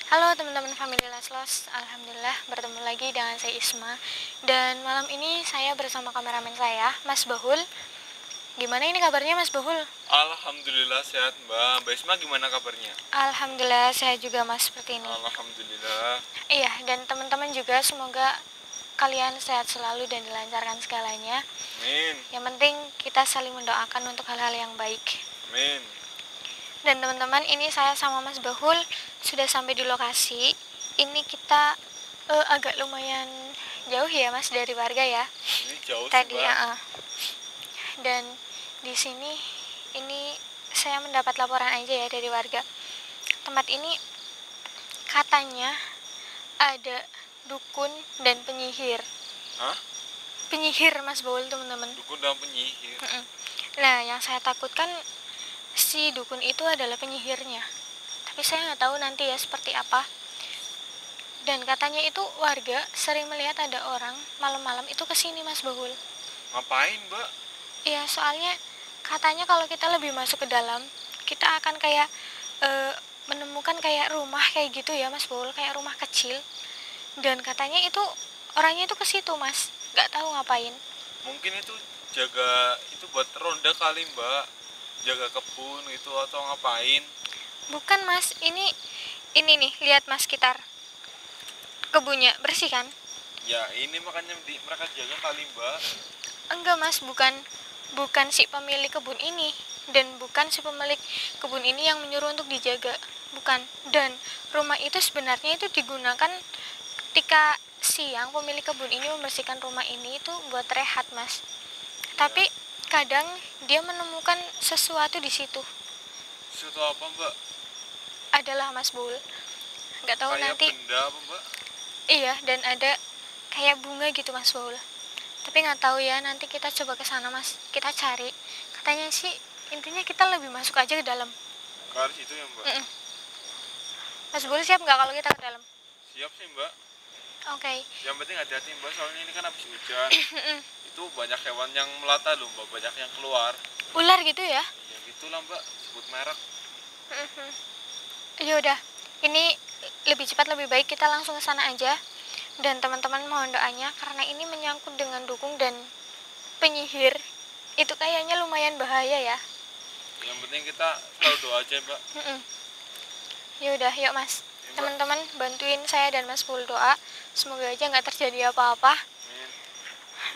Halo teman-teman family Leslos, alhamdulillah bertemu lagi dengan saya Isma. Dan malam ini saya bersama kameramen saya, Mas Bahul. Gimana ini kabarnya Mas Bahul? Alhamdulillah sehat Mbak Isma, gimana kabarnya? Alhamdulillah saya juga Mas seperti ini. Alhamdulillah. Iya, dan teman-teman juga semoga kalian sehat selalu dan dilancarkan segalanya. Amin. Yang penting kita saling mendoakan untuk hal-hal yang baik. Amin. Dan teman-teman, ini saya sama Mas Bahul sudah sampai di lokasi. Ini kita agak lumayan jauh ya Mas dari warga ya. Ini jauh Tadi sih Mbak. Dan di sini ini saya mendapat laporan aja ya dari warga. Tempat ini katanya ada dukun dan penyihir. Hah? Penyihir Mas Bahul teman-teman. Dukun dan penyihir. Nah, yang saya takutkan si dukun itu adalah penyihirnya. Tapi saya nggak tahu nanti ya seperti apa. Dan katanya itu warga sering melihat ada orang malam-malam itu kesini Mas Bahul. Ngapain Mbak? Iya, soalnya katanya kalau kita lebih masuk ke dalam, kita akan kayak menemukan kayak rumah kayak gitu ya Mas Bahul, kayak rumah kecil. Dan katanya itu orangnya itu ke situ Mas, nggak tahu ngapain. Mungkin itu jaga, itu buat ronda kali Mbak. Jaga kebun itu atau ngapain? Bukan Mas, ini nih, lihat Mas sekitar kebunnya bersih kan? Ya ini makanya mereka jaga kali Mbak. Enggak Mas, bukan si pemilik kebun ini, dan bukan si pemilik kebun ini yang menyuruh untuk dijaga, bukan. Dan rumah itu sebenarnya itu digunakan ketika siang pemilik kebun ini membersihkan rumah ini itu buat rehat Mas. Tapi kadang dia menemukan sesuatu di situ. Sesuatu apa Mbak? Adalah Mas Bul, nggak tahu Kayak nanti. benda apa Mbak? Iya, dan ada kayak bunga gitu Mas Bul. Tapi nggak tahu ya, nanti kita coba ke sana Mas, kita cari. Katanya sih intinya kita lebih masuk aja ke dalam. Ke arah situ ya Mbak? Mas Bul siap nggak kalau kita ke dalam? Siap sih Mbak. Oke. Yang penting hati-hati Mbak, soalnya ini kan habis hujan. Itu banyak hewan yang melata loh Mbak, banyak yang keluar. Ular gitu ya? Ya gitulah Mbak, sebut merek. Ya udah, ini lebih cepat lebih baik kita langsung ke sana aja. Dan teman-teman mohon doanya karena ini menyangkut dengan dukun dan penyihir. Itu kayaknya lumayan bahaya ya. Yang penting kita selalu doa aja Mbak. Ya udah, yuk Mas. Teman-teman bantuin saya dan Mas Pul doa. Semoga aja nggak terjadi apa-apa.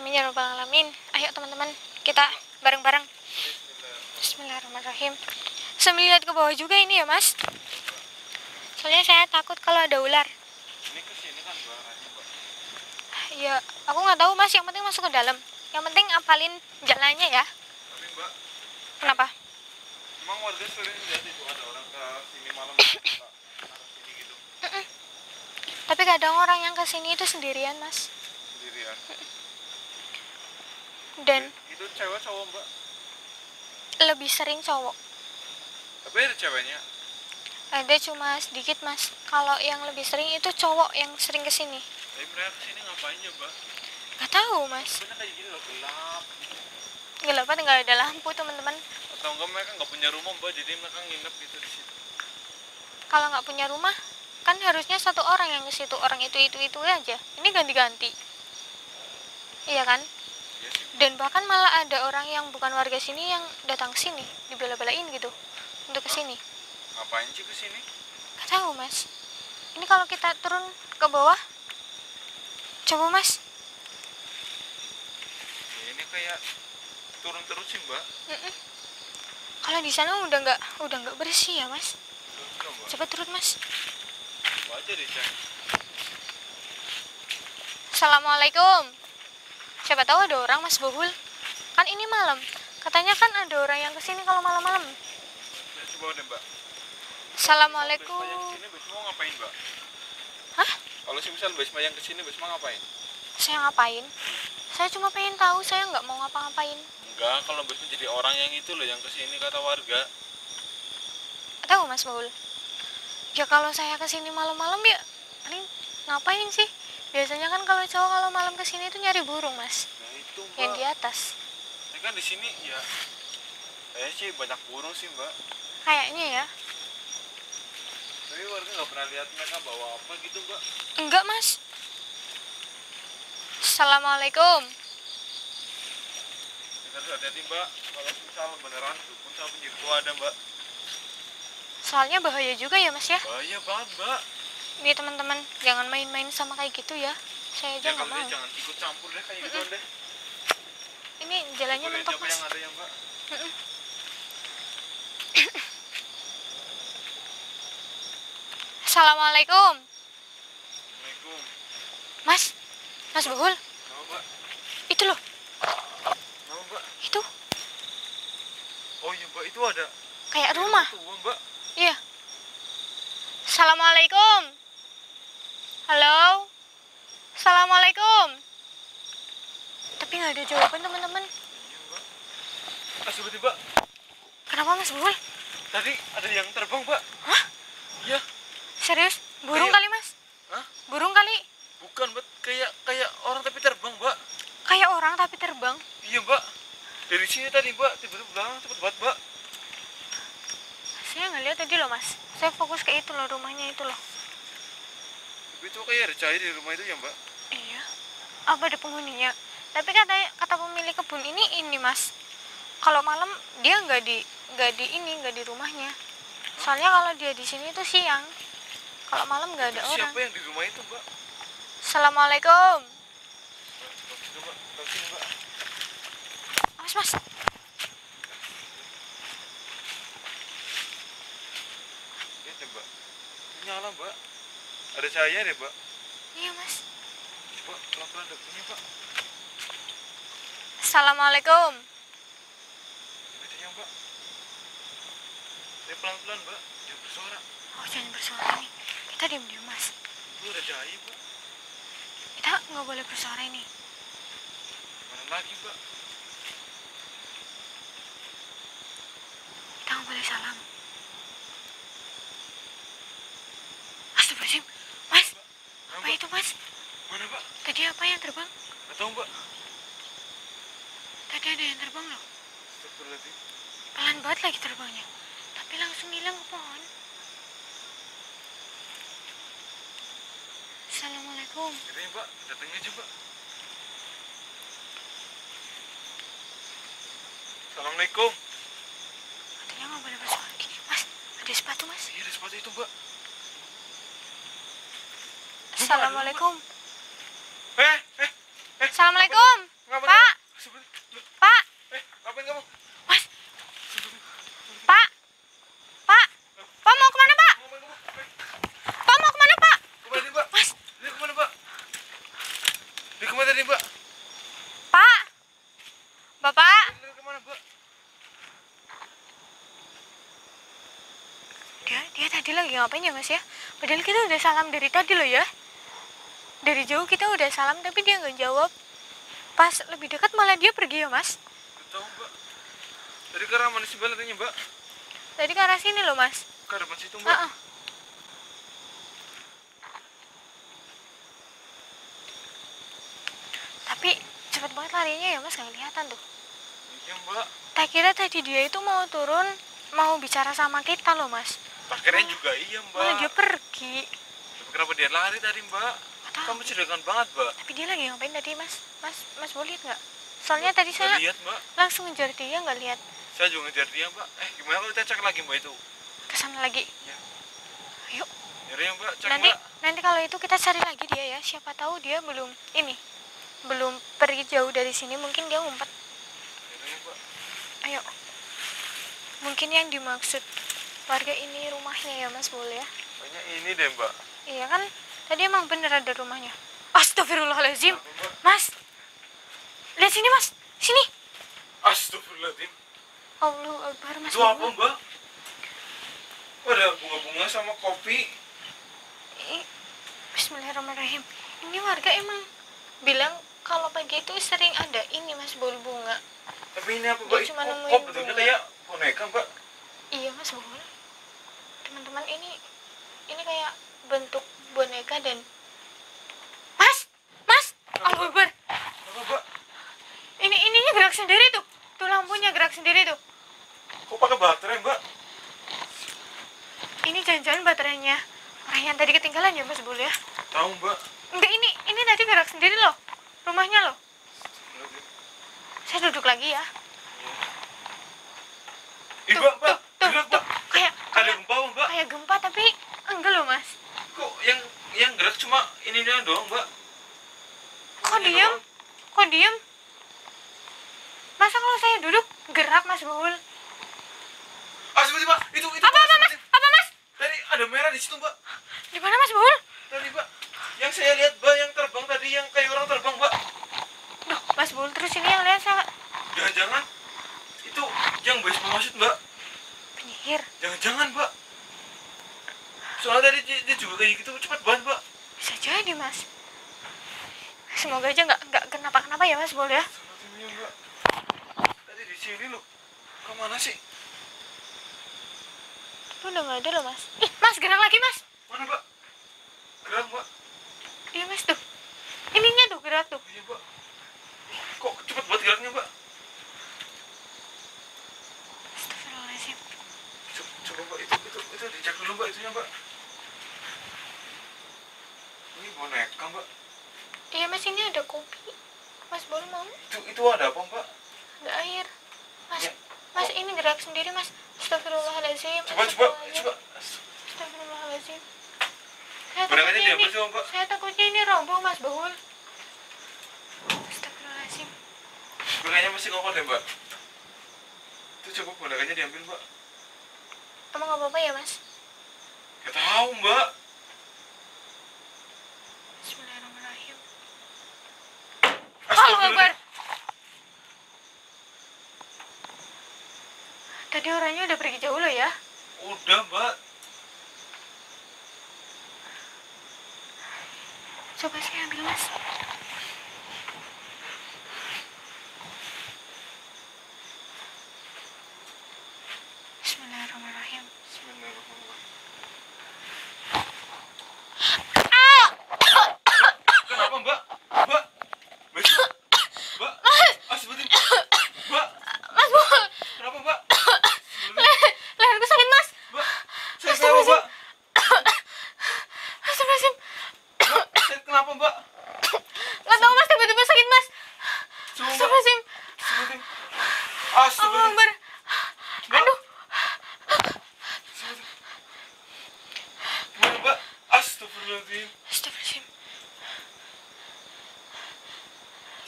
Amin ya rabbal alamin. Ayo teman-teman, kita bareng-bareng. Bismillahirrahmanirrahim. Sambil lihat ke bawah juga ini ya Mas. Soalnya saya takut kalau ada ular. Ini kesini kan Mbak, Mbak. Ya, aku nggak tahu Mas. Yang penting masuk ke dalam. Yang penting apalin jalannya ya. Tapi Mbak, Kenapa? emang warga sering lihat itu ada orang ke sini malam ke arah sini gitu Tapi kadang orang yang kesini itu sendirian Mas. sendirian. Dan Itu cewek cowok Mbak? lebih sering cowok. Tapi ada ceweknya. Ada cuma sedikit Mas. Kalau yang lebih sering itu cowok yang sering kesini. Tapi mereka kesini ngapain ya Mbak? Gak tahu Mas. Sebenarnya kayak gini loh, gelap. Gelap banget, nggak ada lampu teman-teman. Atau enggak mereka nggak punya rumah Mbak, jadi mereka nginep gitu di situ. Kalau nggak punya rumah, kan harusnya satu orang yang ke situ. Orang itu aja. Ini ganti-ganti. Iya kan? Iya sih. Dan bahkan malah ada orang yang bukan warga sini yang datang ke sini, dibela-belain gitu untuk ke sini. Ngapain sih kesini? Gak tahu Mas. Ini kalau kita turun ke bawah, coba Mas. Ya, ini kayak turun terus sih Mbak. Kalau di sana udah nggak bersih ya Mas. Terus Mbak. Coba turun Mas. Coba aja deh Chan. Assalamualaikum. Siapa tahu ada orang Mas Bahul. Kan ini malam. Katanya kan ada orang yang kesini kalau malam-malam. Ya, coba deh Mbak. Assalamualaikum. Yang kesini Bisma mau ngapain Mbak? Hah? Kalau sih misal Bisma yang kesini Bisma ngapain? Saya ngapain? Saya cuma pengen tahu, saya nggak mau ngapa-ngapain. Enggak, kalau Bisma jadi orang yang itu loh yang kesini kata warga. Tahu Mas Bahul? Ya kalau saya kesini malam-malam ya paling ngapain sih? Biasanya kan kalau cowok kalau malam kesini itu nyari burung Mas. Nah itu Mbak. Yang di atas. Ini kan di sini ya. Kayaknya sih banyak burung sih Mbak. Kayaknya ya. Tapi warga nggak pernah lihat mereka bawa apa gitu, Mbak. Enggak, Mas. Assalamualaikum. Kita harus hati-hati, Mbak. Kalau misal beneran dukun sama penjitu itu ada, Mbak. Soalnya bahaya juga ya, Mas ya. Bahaya banget, Mbak. Nih teman-teman, jangan main-main sama kayak gitu ya. Saya aja Ya nggak kalau mau. dia jangan ikut campur deh kayak gitu deh. Ini jalannya Boleh mentok, siapa Mas. yang ada ya, Mbak? Mm-mm. Assalamualaikum. Assalamualaikum. Mas. Mas Buhul. Nama, Mbak? Itu loh. Nama, Mbak? Itu Oh iya, Mbak, itu ada kayak rumah. tua, Mbak. Iya. Assalamualaikum. Halo. Assalamualaikum. Tapi nggak ada jawaban, teman-teman. Iya, Mbak. Seperti, Mbak. Kenapa, Mas Buhul? Tadi ada yang terbang, Mbak. Hah? Iya. Serius? Burung Kayak- kali, Mas? Hah? Burung kali? Bukan, Mbak. Kayak orang tapi terbang, Mbak. Kayak orang tapi terbang. Iya, Mbak. Dari sini tadi, Mbak. Tiba-tiba belakang cepet banget, Mbak. Saya nggak lihat tadi loh, Mas. Saya fokus ke itu loh, rumahnya itu loh. Tapi itu kayak ada cahaya di rumah itu ya, Mbak. Iya. Apa ada penghuninya? Tapi kata pemilik kebun ini Mas. Kalau malam dia nggak di rumahnya. Soalnya kalau dia di sini tuh siang. Kalau malam nggak ada Itu orang. siapa yang di rumah itu, Mbak? Assalamualaikum. Mbak, sini, Mbak. Sini, Mbak. Mas. Lihat deh, Mbak. Nyala, Mbak. Ada cahaya deh, Mbak. Iya, Mas. Coba pelan-pelan dekatnya, Mbak. Assalamualaikum. Bedanya, Mbak. Saya pelan-pelan, Mbak. Dia bersuara. Oh, jangan bersuara nih. Kita diam-diam, Mas. Itu ada cahaya, Mbak. Kita nggak boleh bersuara ini. Mana lagi, Mbak? Kita nggak boleh salam. Astagfirullahaladzim. Mas, apa Mbak? itu, Mas? Mana, Mbak? Tadi apa yang terbang? Nggak tahu, Mbak. Tadi ada yang terbang loh. Astagfirullahaladzim. Pelan banget lagi terbangnya. Tapi langsung hilang ke pohon. Assalamualaikum. Ini, Mbak. Datangnya aja, Mbak. Assalamualaikum. Katanya nggak boleh bersuara. Ih, Mas, ada sepatu, Mas. Iya, ada sepatu itu, Mbak. Assalamualaikum. Eh. Assalamualaikum. Ngapain Pak. kamu? Pak. Ngapain kamu? Mas. Pak. Pak. Pak mau kemana, Pak? Ngapain kamu? Pak mau kemana, Pak? Kemana tadi, Mbak? Mas. Dia kemana, Mbak? Dia kemana tadi, Mbak? Pak. Bapak. Dia kemana, Mbak? Dia tadi lagi ngapain ya, Mas ya? Padahal kita udah salam dari tadi loh ya. Dari jauh kita udah salam tapi dia nggak jawab. Pas lebih dekat malah dia pergi ya, Mas. Nggak tahu, Mbak. Tadi ke arah mana sih, Mbak, larinya, Mbak? Tadi ke arah sini loh, Mas. Ke arah mana situ, Mbak? Ah, ah. Tapi cepet banget larinya ya, Mas, nggak kelihatan tuh. Iya, Mbak. Tak kira tadi dia itu mau turun, mau bicara sama kita loh, Mas. Akhirnya juga iya, Mbak. Malah dia pergi. Tapi kenapa dia lari tadi, Mbak? Nggak tahu. Kamu mencurigakan banget, Mbak. Tapi dia lagi ngapain tadi, Mas? Mas boleh lihat nggak? Soalnya tadi Nggak saya lihat, Mbak. langsung ngejar dia, nggak lihat. Saya juga ngejar dia, Mbak. Gimana kalau kita cek lagi, Mbak, itu? Kesana lagi. Iya. Ayo. Yaudah ya, Mbak. Cek, Nanti Mbak. kalau itu kita cari lagi dia ya. Siapa tahu dia belum pergi jauh dari sini. Mungkin dia ngumpet. Yaudah ya, Mbak. Ayo. Mungkin yang dimaksud warga ini rumahnya ya, Mas, boleh ya? Kayaknya ini deh, Mbak. Iya kan? Tadi emang bener ada rumahnya. Astagfirullahaladzim. Apa, Mbak? Mas. Lihat sini, Mas. Sini. Astagfirullahaladzim. Allahu Akbar, Mas. Itu apa, Mbak? Kok ada bunga-bunga sama kopi? Bismillahirrahmanirrahim. Ini warga emang bilang kalau pagi itu sering ada ini, Mas, bol bunga. Tapi ini apa, Dia Mbak? cuma Kok nemuin bentuknya bunga. kayak boneka, Mbak? Iya, Mas, bol. Teman-teman, ini kayak bentuk boneka dan Mas, Allahu Akbar. Apa, Mbak? Ininya gerak sendiri tuh. Tuh lampunya gerak sendiri tuh. Kok pakai baterai, Mbak? ini jangan-jangan baterainya orang yang tadi ketinggalan ya Mas Bul ya? Tahu Mbak? Enggak, ini tadi gerak sendiri loh, rumahnya loh. Saya duduk lagi ya. Ih Mbak, gerak Mbak. Kayak Ada gempa Mbak. kayak gempa tapi enggak loh Mas. Kok yang gerak cuma ini doang Mbak? Kok Ini diem? doang. Kok diem? Masa kalau saya duduk gerak Mas Bul? Ah seperti Mbak, itu Apa Mas? Apa Mas? tadi ada merah di situ Mbak. Di mana Mas Bul? Tadi Mbak, yang saya lihat Mbak yang terbang tadi yang kayak orang terbang Mbak. Duh, Mas Bul terus ini yang lihat saya Jangan-jangan itu yang bus maksud Mbak. penyihir. Jangan-jangan Mbak. Soalnya tadi dia juga kayak gitu cepat banget Mbak. Bisa jadi Mas. Semoga aja nggak kenapa-kenapa ya Mas Bul ya. Astagfirullahaladzim, ya, Mbak. Tadi di sini loh. Kemana sih? Itu udah nggak ada loh Mas. Ih, Mas gerak lagi Mas. Mana Mbak? Gerak Mbak. Iya Mas tuh. Ininya tuh gerak tuh. Iya Mbak. Kok cepet banget geraknya Mbak? Astagfirullahaladzim. Coba Mbak, itu dicek dulu Mbak itunya Mbak. Ini boneka Mbak. Iya Mas, ini ada kopi. Mas Bul mau? Itu ada apa Mbak? Ada air. Mas, Ya. Mas ini gerak sendiri Mas. Astagfirullahaladzim. Coba. Astagfirullahaladzim. Saya Bonekanya takutnya diambil ini- coba Mbak. Saya takutnya ini roboh Mas Bul. Astagfirullahaladzim. Bonekanya masih kokoh deh Mbak. Itu coba bonekanya diambil Mbak. Emang nggak apa-apa ya Mas? Gak tahu Mbak. Bismillahirrahmanirrahim. Astagfirullah. Allahu Akbar. Tadi orangnya udah pergi jauh loh ya. Udah Mbak. Coba saya ambil Mas. Bismillahirrahmanirrahim. Bismillahirrahmanirrahim. Ah! Kenapa Mbak? Mbak? Mbak? Astagfirullah. Mbak? Mas Bul, Kenapa Mbak? leherku sakit Mas. Mbak? Saya kenapa Mbak? Astagfirullahaladzim. Mbak? Saya kenapa Mbak? Nggak tahu Mas, tiba-tiba sakit Mas. Coba Mbak. Astagfirullahaladzim. Astagfirullah. Allahu Astagfirullah. Akbar. Mbak. Aduh. Gimana Mbak? Astagfirullahaladzim. Astagfirullahaladzim.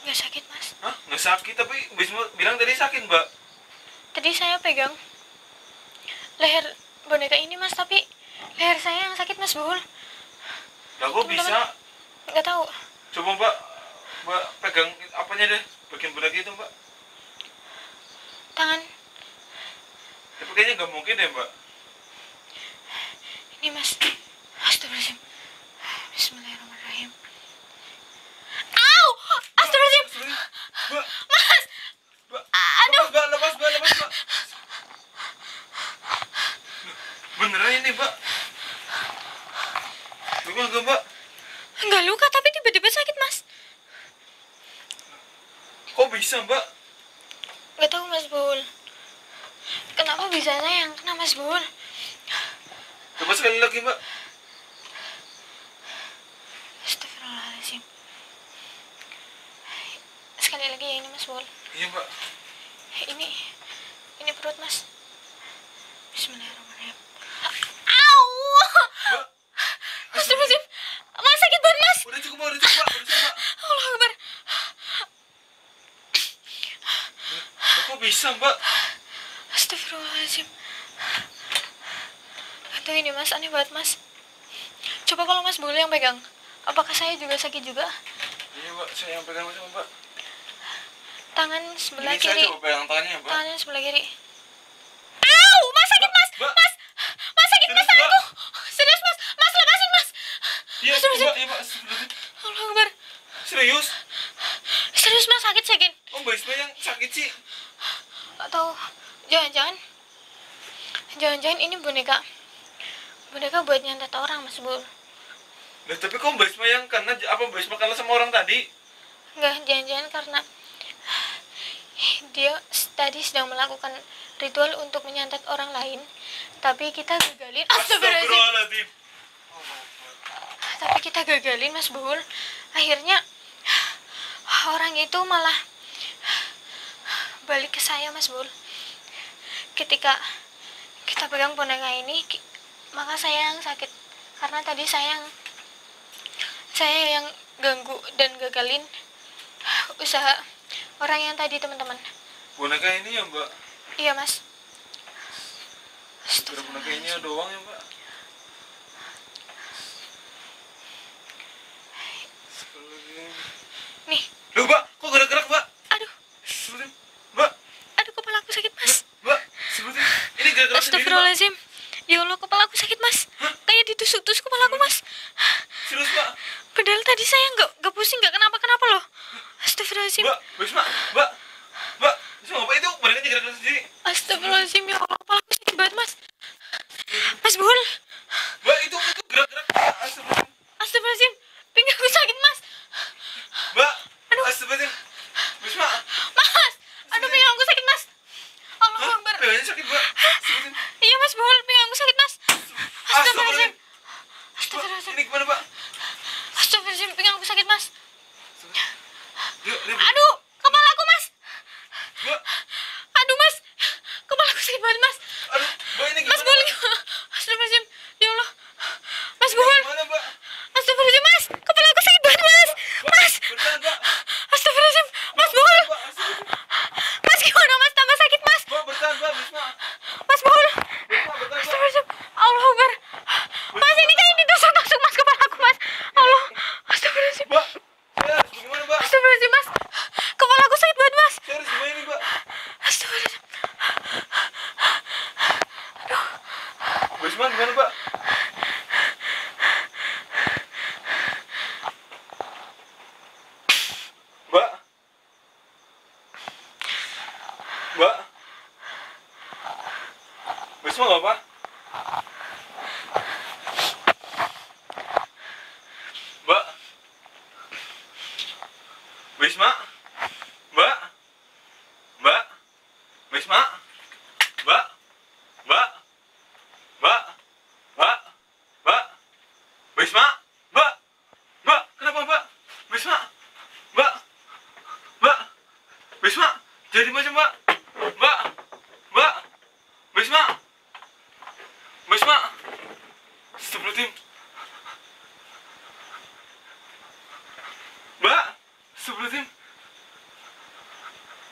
Nggak sakit Mas. Hah? Nggak sakit tapi Bisma bilang tadi sakit Mbak. Tadi saya pegang leher boneka ini Mas, tapi leher saya yang sakit Mas Bul. Lah kok bisa? Nggak tahu. Coba Mbak. Mbak pegang apanya deh? Bagian boneka itu Mbak. Tangan Tapi kayaknya nggak mungkin deh Mbak. ini Mas. Astagfirullahaladzim. Bismillahirrahmanirrahim. Au! Astagfirullahaladzim. Astagfirullah. Mbak. Mas. Mbak. Aduh. Lepas Mbak. Beneran ini Mbak? Luka nggak Mbak? Nggak luka tapi tiba-tiba sakit Mas. Kok bisa Mbak? Nggak tahu Mas Bul. Kenapa bisa saya yang kena Mas Bul? Coba sekali lagi Mbak. Astagfirullahaladzim. Sekali lagi ya ini Mas Bul. Iya Mbak. Ini perut Mas. Bismillahirrahmanirrahim. Au! Mbak. Astagfirullahaladzim. Mas sakit banget Mas. Udah cukup Mbak. Allah Akbar. Lah, kok bisa Mbak? Astagfirullahaladzim. Aduh ini Mas, aneh banget Mas. Coba kalau Mas boleh yang pegang. Apakah saya juga sakit juga? Iya Mbak, saya yang pegang sama Mbak. Tangan sebelah Ini saya kiri. coba pegang tangannya Mbak. Tangannya sebelah kiri. Au! Mas sakit Mas. Mbak. Mas sakit Mas Serius, Mbak? tanganku. Serius Mas. Mas lepasin Mas. Iya Astagfirullahaladzim. Mbak, iya Mbak. Astagfirullahaladzim. Allah Akbar. Serius? Serius Mas sakit. Oh Mbak Isma yang sakit sih? Atau jangan-jangan ini boneka buat nyantet orang Mas Bul. Nah, tapi kok Mbak Isma yang karena apa Mbak Isma kalah sama orang tadi? Enggak, jangan-jangan karena dia tadi sedang melakukan ritual untuk menyantet orang lain, tapi kita gagalin. Astagfirullahaladzim. Astagfirullahaladzim. Tapi kita gagalin, Mas Bul. Akhirnya orang itu malah balik ke saya, Mas Bul. Ketika kita pegang boneka ini, maka saya yang sakit karena tadi saya yang ganggu dan gagalin usaha orang yang tadi, teman-teman. Boneka ini ya, Mbak? Iya, Mas. Gara boneka ini doang ya, Mbak? Nih. Loh, Mbak, kok gerak-gerak, Mbak? Aduh. Sebutin, Mbak. Aduh, kepala aku sakit, Mas. Mbak, sebutin. Ini gerak-gerak sendiri, Mbak. Astagfirullahaladzim. Ya Allah, kepala aku sakit, Mas. Hah? Kayak ditusuk-tusuk kepala aku, Mas. Serius, Mbak? Padahal tadi saya nggak pusing, nggak kenapa-kenapa loh. Astagfirullahaladzim. Mbak, Wisma, Mbak. Mbak, Wisma, Mbak itu bonekanya gerak-gerak sendiri. Astagfirullahaladzim, ya Allah, kepala aku sakit banget, Mas. Mas Bul. Mbak, itu gerak-gerak. Astagfirullahaladzim. Astagfirullahaladzim. Pinggang aku sakit, Mas. Mbak, Aduh. astagfirullahaladzim. Wisma. Mas. Aduh, pinggang aku sakit, Mas. Allah Hah? Akbar. Pinggangnya sakit, Mbak. Sebutin. Iya, Mas Bul, pinggang aku sakit, Mas. Astagfirullahaladzim. Mbak, Astagfirullahaladzim. ini gimana, Mbak? Astagfirullahaladzim, pinggang aku sakit, Mas. Yuk, Aduh, kepala aku, Mas. Mbak. Aduh, Mas. Kepala aku sakit banget, Mas. Aduh, Mbak, ini Mas gimana? Bul. Mbak? Astagfirullahaladzim. Ya Allah. Mas Ini Bul. gimana, Mbak? Astagfirullahaladzim, Mas. Kepala aku sakit banget, Mas. Mas. Bertahan, Mbak. Astagfirullahaladzim. Mas Bul. Mbak, astagfirullahaladzim. Mas, gimana, Mas? Tambah sakit, Mas. Mbak, bertahan, Mbak. Wisma. Mas Bul. Wisma, bertahan, Mbak. Astagfirullahaladzim. Allah Akbar. Mas, ini kayak ditusuk-tusuk, Mas, kepala aku, Mas. Allah. Astagfirullahaladzim. Mbak, saya harus gimana, Mbak? Astagfirullahaladzim, Mas. Kepala aku sakit banget, Mas. Saya harus gimana ini, Mbak? Astagfirullahaladzim. Wisma, gimana, Mbak? Mbak? Mbak? Wisma nggak apa? Mbak? Wisma? Mbak? Mbak? Wisma? Mbak? Mbak? Mbak? Mbak? Mbak? Wisma? Mbak? Mbak? Kenapa, Mbak? Wisma? Mbak? Mbak? Wisma? Jadi macam, Mbak? Mbak? Mbak? Wisma? Wisma? Astagfirullahaladzim. Mbak? Astagfirullahaladzim.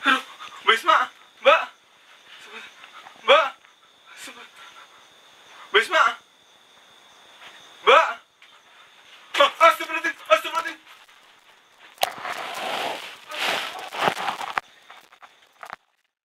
Aduh, Wisma?